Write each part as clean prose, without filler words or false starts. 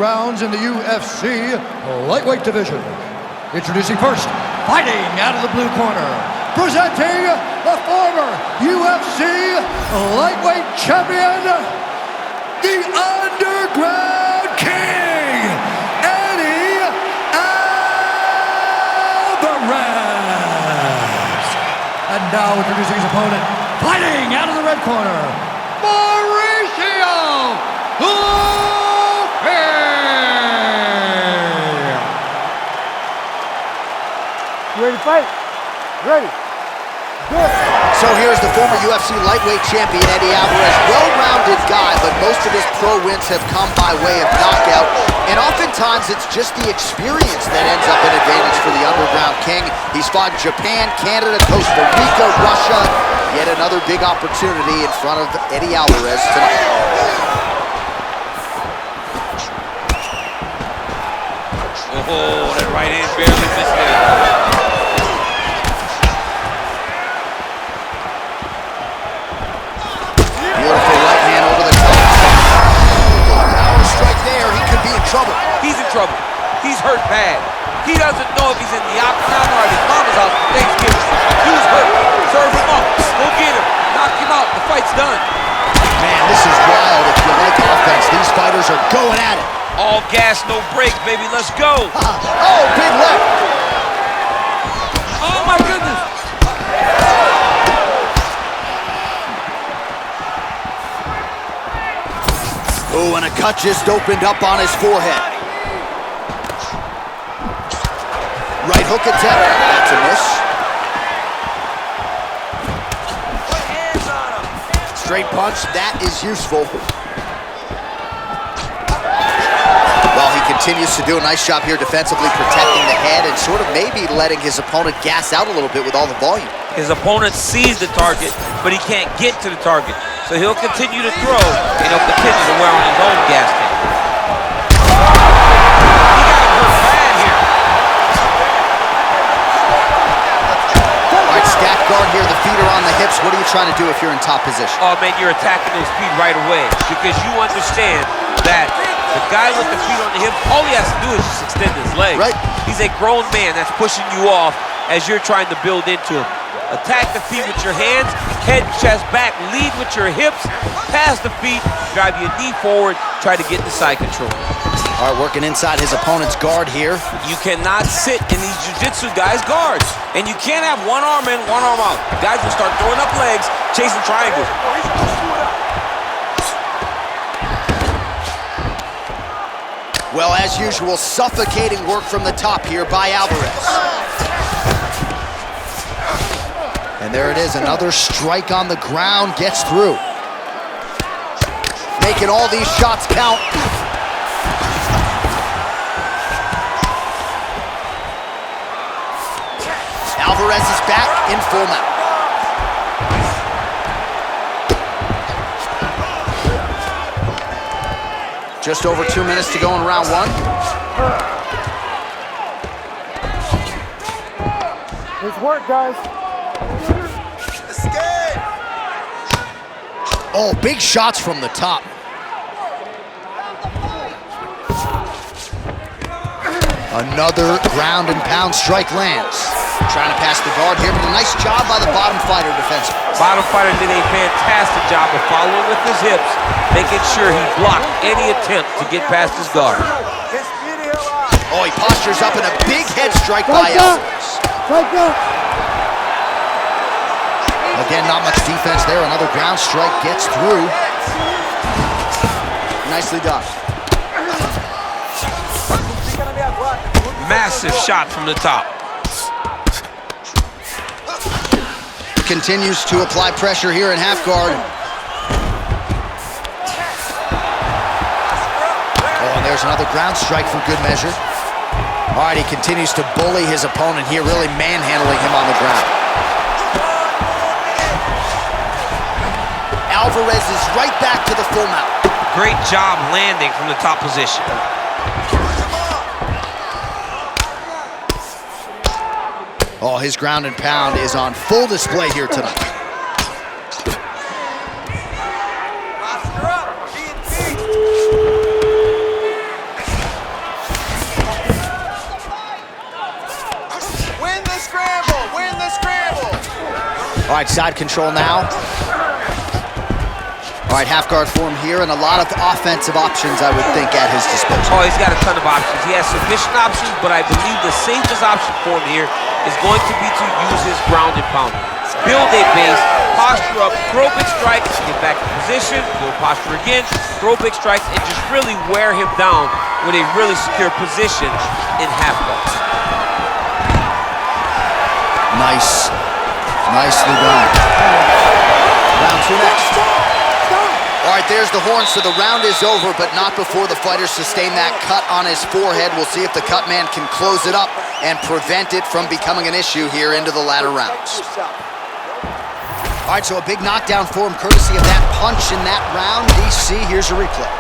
rounds in the UFC lightweight division. Introducing first, fighting out of the blue corner, presenting the former UFC lightweight champion, the Underground King, Alvarez. And now introducing his opponent, fighting out of the red corner, Mauricio. You ready to fight? Ready. Good. So here's the former UFC lightweight champion, Eddie Alvarez. Well-rounded guy, but most of his pro wins have come by way of knockout. And oftentimes it's just the experience that ends up an advantage for the Underground King. He's fought in Japan, Canada, Costa Rica, Russia. Yet another big opportunity in front of Eddie Alvarez tonight. Oh, that right hand barely missed there. Beautiful right hand over the top. Power strike there. He could be in trouble. He's in trouble. He's hurt bad. He doesn't know if he's in the octagon or at his mama's house for Thanksgiving. He's hurt. Serve him up. Go get him. Knock him out. The fight's done. Man, this is wild. If you like offense, these fighters are going at it. All gas, no brakes, baby. Let's go. Oh, big left. Oh, my goodness. Oh, and a cut just opened up on his forehead. Right hook attempt. That's a miss. Straight punch. That is useful. Well, he continues to do a nice job here defensively, protecting the head and sort of maybe letting his opponent gas out a little bit with all the volume. His opponent sees the target, but he can't get to the target. So he'll continue to throw, and he'll continue to wear on his own gas tank. He got him hurt bad here. All right, stack guard here. The feet are on the hips. What are you trying to do if you're in top position? Oh, man, you're attacking those feet right away because you understand that the guy with the feet on the hips, all he has to do is just extend his legs. Right. He's a grown man that's pushing you off as you're trying to build into him. Attack the feet with your hands, head, chest, back, lead with your hips, pass the feet, drive your knee forward, try to get the side control. All right, working inside his opponent's guard here. You cannot sit in these jiu-jitsu guys' guards. And you can't have one arm in, one arm out. Guys will start throwing up legs, chasing triangles. Well, as usual, suffocating work from the top here by Alvarez. And there it is, another strike on the ground, gets through. Making all these shots count. Alvarez is back in full mount. Just over 2 minutes to go in round one. Nice work, guys. Oh, big shots from the top. Another ground and pound strike lands. Trying to pass the guard here, but a nice job by the bottom fighter defensive. Bottom fighter did a fantastic job of following with his hips, making sure he blocked any attempt to get past his guard. Oh, he postures up in a big head strike by Alvarez. Again, not much defense there. Another ground strike gets through. Nicely done. Massive shot from the top. Continues to apply pressure here in half guard. Oh, and there's another ground strike for good measure. All right, he continues to bully his opponent here, really manhandling him on the ground. Alvarez is right back to the full mount. Great job landing from the top position. Oh, his ground and pound is on full display here tonight. All right, side control now. All right, half guard form here, and a lot of offensive options, I would think, at his disposal. Oh, he's got a ton of options. He has submission options, but I believe the safest option for him here is going to be to use his ground and pound. Build a base, posture up, throw big strikes, get back in position, go posture again, throw big strikes, and just really wear him down with a really secure position in half guard. Nicely done. Round 2 next. All right, there's the horn, so the round is over, but not before the fighter sustained that cut on his forehead. We'll see if the cut man can close it up and prevent it from becoming an issue here into the latter rounds. All right, so a big knockdown for him, courtesy of that punch in that round. DC, here's a replay.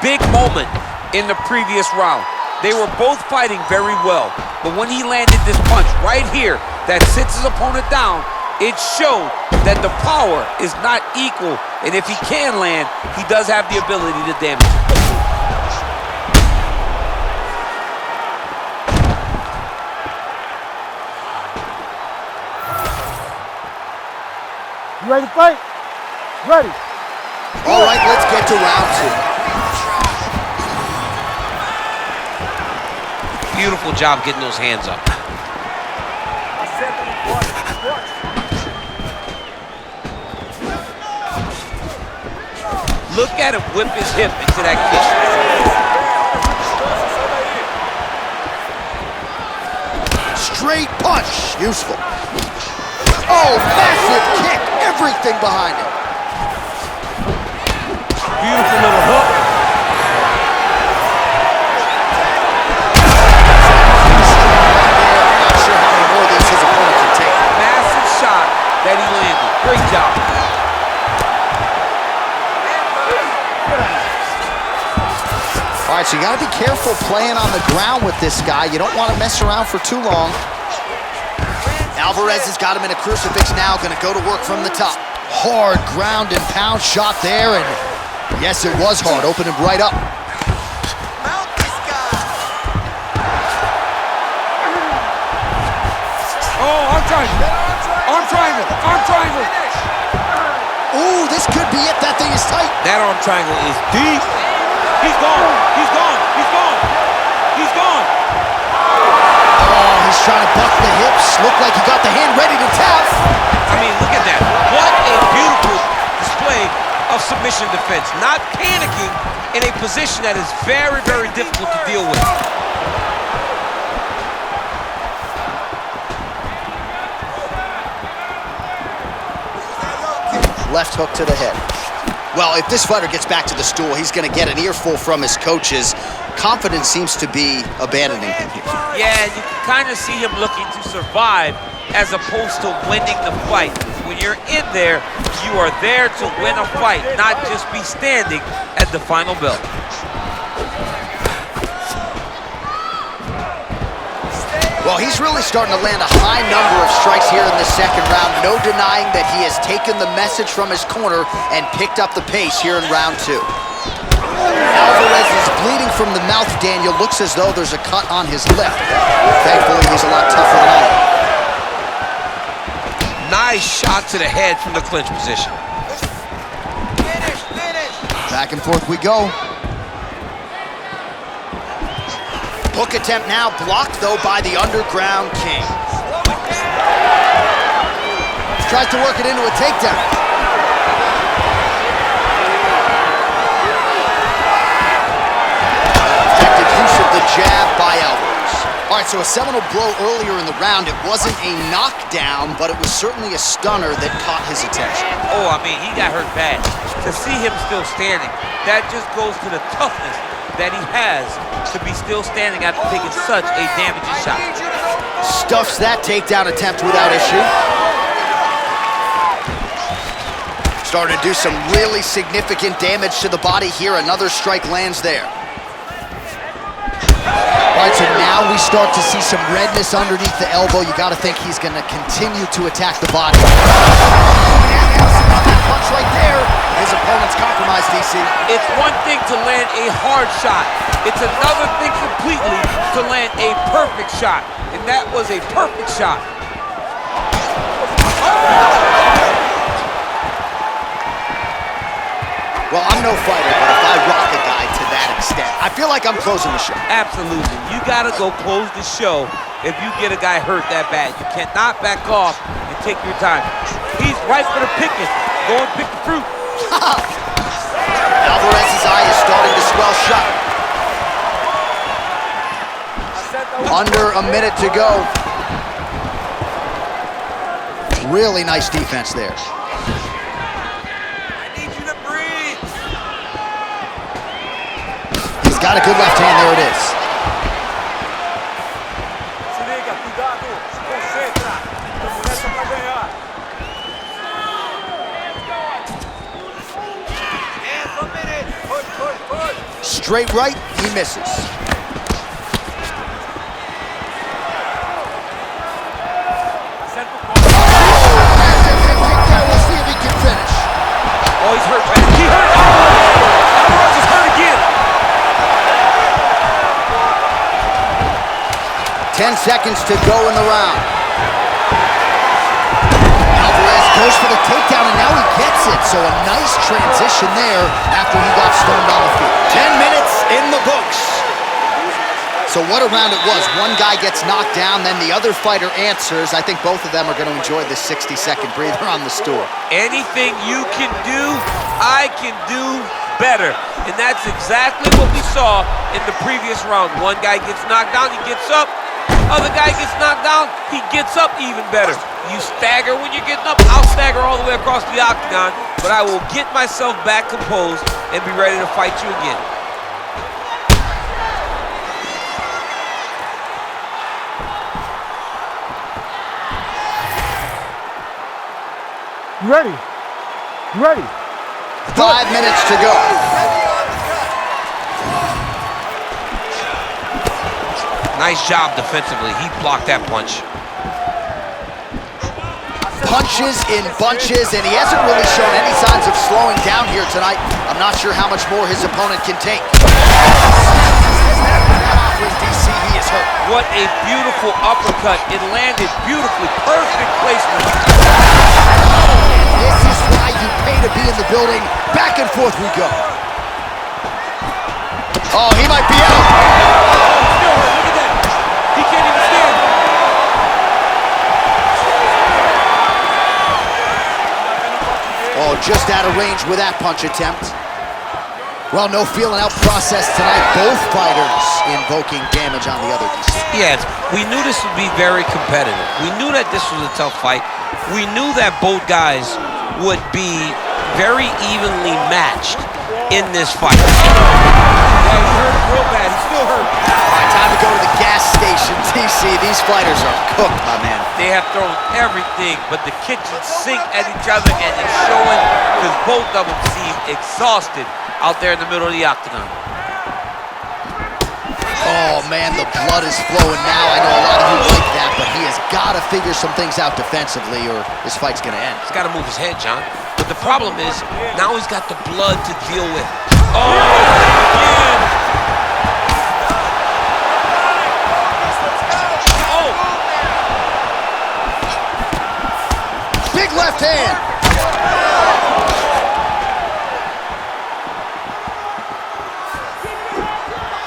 Big moment in the previous round. They were both fighting very well, but when he landed this punch right here that sits his opponent down, it showed that the power is not equal, and if he can land, he does have the ability to damage it. You ready to fight? Ready. All right, let's get to round 2. Beautiful job getting those hands up. Look at him whip his hip into that kick. Straight punch, useful. Oh, massive kick, everything behind it. Beautiful little hook. Not sure how many more of these his opponent can take. Massive shot that he landed. Great job. All right, so you got to be careful playing on the ground with this guy. You don't want to mess around for too long. Alvarez has got him in a crucifix now, going to go to work from the top. Hard ground and pound shot there, and yes, it was hard. Opened him right up. Mount this guy. Oh, arm triangle. Arm triangle. Arm triangle. Ooh, this could be it. That thing is tight. That arm triangle is deep. He's gone. He's gone. He's gone. He's gone. Oh, he's trying to buck the hips. Looked like he got the hand ready to tap. I mean, look at that. What a beautiful display of submission defense. Not panicking in a position that is very, very difficult to deal with. Left hook to the head. Well, if this fighter gets back to the stool, he's going to get an earful from his coaches. Confidence seems to be abandoning him here. Yeah, you can kind of see him looking to survive as opposed to winning the fight. When you're in there, you are there to win a fight, not just be standing at the final bell. Well, he's really starting to land a high number of strikes here in the second round. No denying that he has taken the message from his corner and picked up the pace here in round 2. Alvarez is bleeding from the mouth, Daniel. Looks as though there's a cut on his lip. Thankfully, he's a lot tougher than I am. Nice shot to the head from the clinch position. Finish. Back and forth we go. Hook attempt now blocked, though, by the Underground King. Tries to work it into a takedown. Effective use of the jab by Alvarez. All right, so a seminal blow earlier in the round. It wasn't a knockdown, but it was certainly a stunner that caught his attention. Oh, I mean, he got hurt bad. To see him still standing, that just goes to the toughness that he has to be still standing after taking such a damaging shot. Stuffs that takedown attempt without issue. Starting to do some really significant damage to the body here. Another strike lands there. All right, so now we start to see some redness underneath the elbow. You got to think he's going to continue to attack the body. That punch right there. His opponent's compromised, DC. It's one thing to land a hard shot. It's another thing completely to land a perfect shot. And that was a perfect shot. Well, I'm no fighter, but if I rock a guy to that extent, I feel like I'm closing the show. Absolutely. You gotta go close the show if you get a guy hurt that bad. You cannot back off and take your time. He's ripe for the picking. Go and pick the fruit. Alvarez's eye is starting to swell shut. Under a minute to go. Really nice defense there. He's got a good left hand, there it is. Straight right, he misses. We'll see if he can finish. Oh, he's hurt, man. He hurt. Alvarez is hurt again. 10 seconds to go in the round. Alvarez goes for the takedown, and now he gets it. So a nice transition there after he got stoned on the feet. 10 minutes in the books. So what a round it was. One guy gets knocked down, then the other fighter answers. I think both of them are going to enjoy this 60-second breather on the stool. Anything you can do, I can do better. And that's exactly what we saw in the previous round. One guy gets knocked down, he gets up. Other guy gets knocked down, he gets up even better. You stagger when you're getting up, I'll stagger all the way across the octagon, but I will get myself back composed and be ready to fight you again. You ready? You ready? 5 minutes to go. Nice job defensively. He blocked that punch. Punches in bunches, and he hasn't really shown any signs of slowing down here tonight. I'm not sure how much more his opponent can take. With DC, he is hurt. What a beautiful uppercut. It landed beautifully. Perfect placement. This is why you pay to be in the building. Back and forth we go. Oh, he might be out. Still hurt. Look at that. He can't even stand. Oh, just out of range with that punch attempt. Well, no feeling out process tonight. Both fighters invoking damage on the other. Yes, we knew this would be very competitive. We knew that this was a tough fight. We knew that both guys would be very evenly matched in this fight. Yeah, he hurt real bad. He's still hurt. All right, time to go to the gas station, TC. These fighters are cooked, my man. They have thrown everything but the kitchen sink at each other, and it's showing because both of them seem exhausted out there in the middle of the octagon. Oh, man, the blood is flowing now. I know a lot of you like that, but he has got to figure some things out defensively or this fight's going to end. He's got to move his head, John. But the problem is, now he's got the blood to deal with. Oh, again! Oh! Big left hand!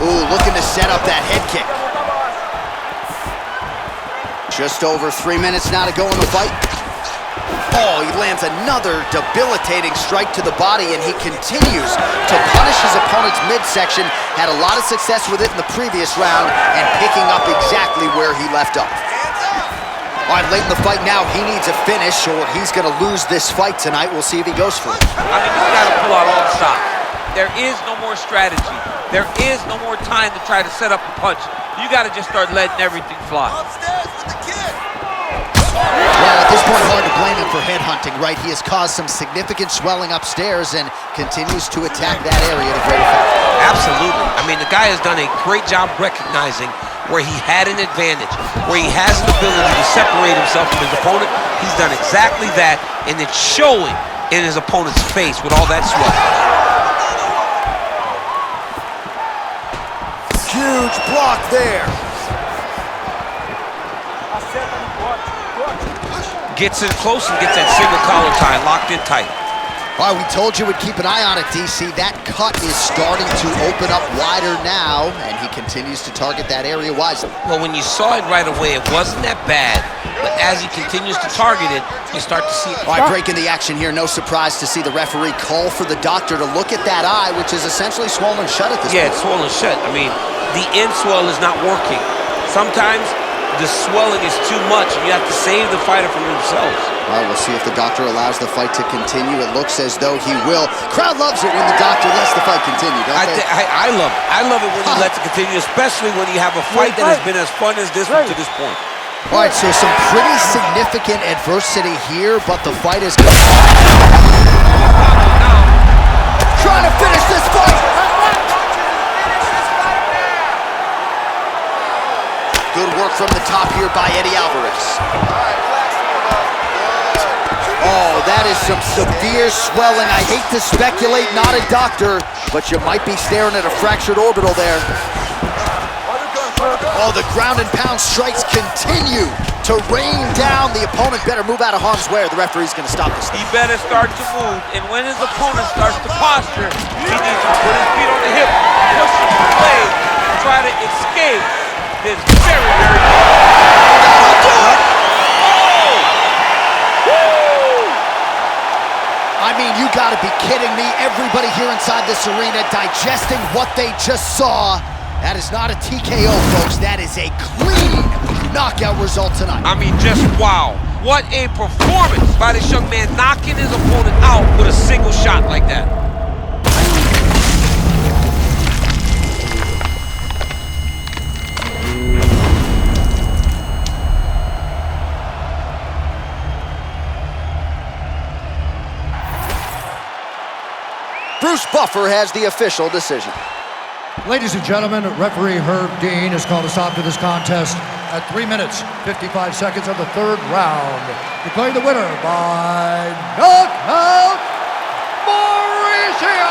Ooh, looking to set up that head kick. Just over 3 minutes now to go in the fight. Oh, he lands another debilitating strike to the body, and he continues to punish his opponent's midsection. Had a lot of success with it in the previous round and picking up exactly where he left off. All right, late in the fight now, he needs a finish or he's going to lose this fight tonight. We'll see if he goes for it. I mean, you got to pull out all the stops. There is no more strategy. There is no more time to try to set up a punch. You got to just start letting everything fly. Upstairs with the kid. Well, at this point, hard to blame him for headhunting, right? He has caused some significant swelling upstairs and continues to attack that area to great effect. Absolutely. I mean, the guy has done a great job recognizing where he had an advantage, where he has an ability to separate himself from his opponent. He's done exactly that, and it's showing in his opponent's face with all that swelling. Huge block there. Gets in close and gets that single collar tie locked in tight. All right, we told you we'd keep an eye on it, DC. That cut is starting to open up wider now, and he continues to target that area wisely. Well, when you saw it right away, it wasn't that bad. But as he continues to target it, you start to see it. All right, breaking the action here. No surprise to see the referee call for the doctor to look at that eye, which is essentially swollen shut at this point. Yeah, it's swollen shut. I mean, the end swell is not working. Sometimes the swelling is too much, and you have to save the fighter from themselves. All right, we'll see if the doctor allows the fight to continue. It looks as though he will. Crowd loves it when the doctor lets the fight continue, don't they? I love it. I love it when he lets it continue, especially when you have a fight that has been as fun as this one to this point. All right, so some pretty significant adversity here, but the fight is trying to finish this fight. Good work from the top here by Eddie Alvarez. Oh, that is some severe swelling. I hate to speculate, not a doctor, but you might be staring at a fractured orbital there. Oh, the ground and pound strikes continue to rain down. The opponent better move out of harm's way or the referee's going to stop this thing. He better start to move, and when his opponent starts to posture, he needs to put his feet on the hip, push him away, and try to escape this very, very good. I mean, you gotta be kidding me. Everybody here inside this arena digesting what they just saw. That is not a TKO, folks. That is a clean knockout result tonight. I mean, just wow. What a performance by this young man, knocking his opponent out with a single shot like that. Bruce Buffer has the official decision. Ladies and gentlemen, referee Herb Dean has called a stop to this contest at 3 minutes, 55 seconds of the third round. Declaring the winner by knockout, Mauricio.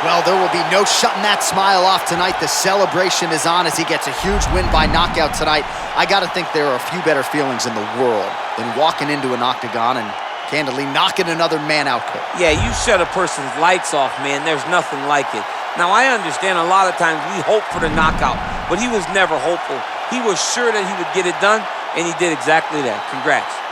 Well, there will be no shutting that smile off tonight. The celebration is on as he gets a huge win by knockout tonight. I gotta think there are a few better feelings in the world than walking into an octagon and candidly knocking another man out quick. Yeah, you shut a person's lights off, man. There's nothing like it. Now, I understand a lot of times we hope for the knockout, but he was never hopeful. He was sure that he would get it done, and he did exactly that. Congrats.